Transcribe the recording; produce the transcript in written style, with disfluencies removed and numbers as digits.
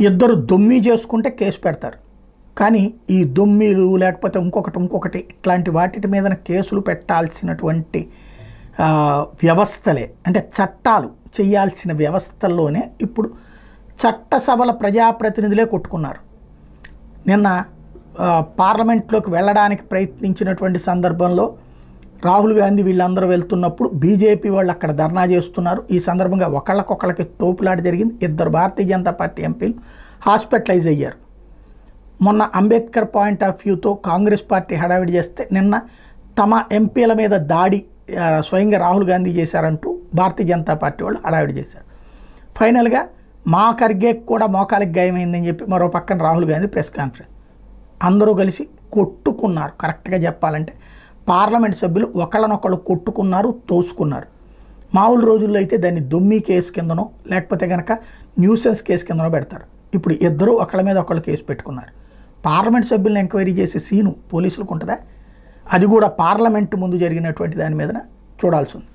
ఇద్దరు దొమ్మి చేసుకుంటే కేసు పెడతారు. కానీ ఈ దొమ్మిలు లేకపోతే ఇంకొకటి ఇట్లాంటి వాటి మీద కేసులు పెట్టాల్సినటువంటి వ్యవస్థలే, అంటే చట్టాలు చేయాల్సిన వ్యవస్థల్లోనే ఇప్పుడు చట్టసభల ప్రజాప్రతినిధులే కొట్టుకున్నారు. నిన్న పార్లమెంట్లోకి వెళ్ళడానికి ప్రయత్నించినటువంటి సందర్భంలో రాహుల్ గాంధీ వీళ్ళందరూ వెళ్తున్నప్పుడు బీజేపీ వాళ్ళు అక్కడ ధర్నా చేస్తున్నారు. ఈ సందర్భంగా ఒకళ్ళకొకళ్ళకి తోపులాట జరిగింది. ఇద్దరు భారతీయ జనతా పార్టీ ఎంపీలు హాస్పిటలైజ్ అయ్యారు. మొన్న అంబేద్కర్ పాయింట్ ఆఫ్ వ్యూతో కాంగ్రెస్ పార్టీ హడావిడి చేస్తే నిన్న తమ ఎంపీల మీద దాడి స్వయంగా రాహుల్ గాంధీ చేశారంటూ భారతీయ జనతా పార్టీ వాళ్ళు హడావిడి చేశారు. ఫైనల్గా మా ఖర్గేకి కూడా మోకాలికి గాయమైందని చెప్పి మరో పక్కన రాహుల్ గాంధీ ప్రెస్ కాన్ఫరెన్స్. అందరూ కలిసి కొట్టుకున్నారు. కరెక్ట్గా చెప్పాలంటే పార్లమెంట్ సభ్యులు ఒకళ్ళనొకళ్ళు కొట్టుకున్నారు, తోసుకున్నారు. మామూలు రోజుల్లో అయితే దాన్ని దొమ్మి కేసు కిందనో లేకపోతే కనుక న్యూసెన్స్ కేసు కిందనో పెడతారు. ఇప్పుడు ఇద్దరు ఒకళ్ళ మీద ఒకళ్ళు కేసు పెట్టుకున్నారు. పార్లమెంట్ సభ్యులను ఎంక్వైరీ చేసే సీను పోలీసులకు ఉంటుందా? అది కూడా పార్లమెంటు ముందు జరిగినటువంటి దాని మీద చూడాల్సి ఉంది.